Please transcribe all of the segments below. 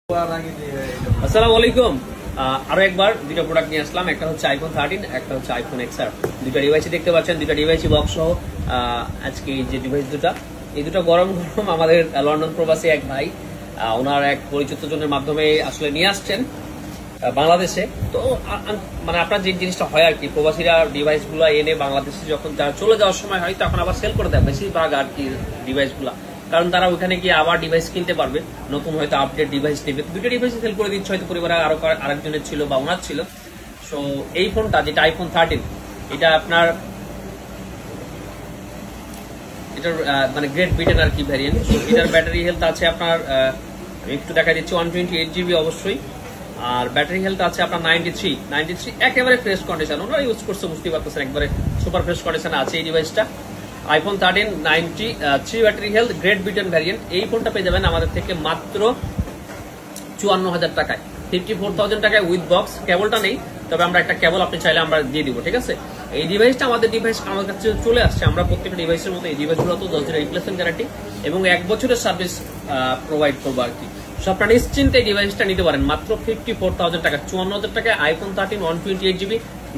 আসসালামু আলাইকুম। আরো একবার দুটো প্রোডাক্ট নিয়ে আসলাম, একটা হচ্ছে আইফোন 13, একটা হচ্ছে আইফোন XR। দুটো ডিভাইসই দেখতে পাচ্ছেন, দুটো ডিভাইসই বক্স সহ। আজকে যে ডিভাইস এই দুটো গরম গরম আমাদের লন্ডন প্রবাসী এক ভাই ওনার এক পরিচিত জনের মাধ্যমে আসলে নিয়ে আসছেন বাংলাদেশে। তো মানে আপনার যে জিনিসটা হয় আর কি, প্রবাসীরা ডিভাইস গুলা এনে বাংলাদেশে যখন চলে যাওয়ার সময় হয় তখন আবার সেল করে দেয় বেশিরভাগ আর কি ডিভাইস গুলা, কারণ তারা ওখানে গিয়ে আবার ডিভাইস কিনতে পারবে, নতুন হয়তো আপডেট ডিভাইস নেবে। দুটো ডিভাইস সেল করে দিচ্ছে, হয়তো পরিবারে আরো আরেকজনের ছিল বা ওনার ছিল। সো এই ফোনটা যেটা আইফোন 13, এটা আপনার এটার মানে গ্রেট ব্রিটেন আর কি ভ্যারিয়েন্ট। এটার ব্যাটারি হেলথ আছে আপনার, আমি একটু দেখা দিচ্ছি, 128 GB অবশ্যই। আর ব্যাটারি হেলথ আছে আপনার 93 একেবারে ফ্রেশ কন্ডিশন, ওরা ইউজ করছে বুঝতেই পারতেছেন, একবারে সুপার ফ্রেশ কন্ডিশন আছে এই ডিভাইসটা। IPhone 13 93 battery health, great Britain variant. এই ফোনটা পেয়ে যাবেন আমাদের থেকে মাত্র 54,000 টাকায়, 54,000 টাকায় উইথ বক্স। কেবলটা নেই, তবে আমরা একটা কেবল আপনি চাইলে আমরা দিয়ে দিব, ঠিক আছে। এই ডিভাইসটা আমাদের আমার কাছে চলে আসছে, আমরা প্রত্যেকটা ডিভাইসের মতো এই ডিভাইসগুলো তো 10 দিনের রিপ্লেসমেন্ট গ্যারান্টি এবং 1 বছরের সার্ভিস প্রোভাইড করবো আর কি। সো আপনারা নিশ্চিন্তে এই ডিভাইসটা নিতে পারেন মাত্র 54,000 টাকা, 54,000 টাকায় আইফোন 13 128 GB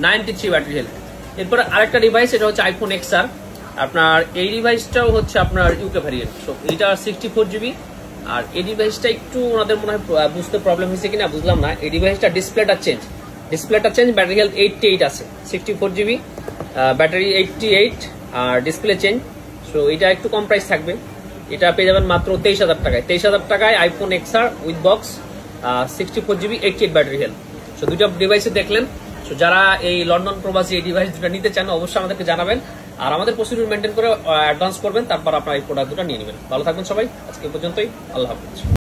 93 ব্যাটারি হেলথ। এরপরে আরেকটা ডিভাইস, এটা হচ্ছে আইফোন XR। আপনার এই ডিভাইসটাও হচ্ছে আপনার ইউকে ভ্যারিয়েন্ট। সো এটা 64 GB। আর এই ডিভাইসটা একটু ওনাদের মনে হয় বুঝতে প্রবলেম হয়েছে কিনা বুঝলাম না। এই ডিভাইসটা ডিসপ্লেটা চেঞ্জ, ব্যাটারি হেলথ 88 আছে, 64 GB ব্যাটারি 88 আর ডিসপ্লে চেঞ্জ। সো এটা একটু কম প্রাইস থাকবে, এটা পেয়ে যাবেন মাত্র 23,000 টাকায়। 23,000 টাকায় iPhone XR with box, 64 GB 88 battery health. So দুইটা ডিভাইসে দেখলেন। সো যারা এই লন্ডন প্রবাসী এই ডিভাইস দুটো নিতে চান অবশ্যই আমাদেরকে জানাবেন, আর আমাদের প্রসিডিউর মেনটেন করে অ্যাডভান্স করবেন, তারপর আপনারা এই প্রোডাক্ট দুটো নিয়ে নেবেন। ভালো থাকবেন সবাই, আজকে পর্যন্তই, আল্লাহ হাফেজ।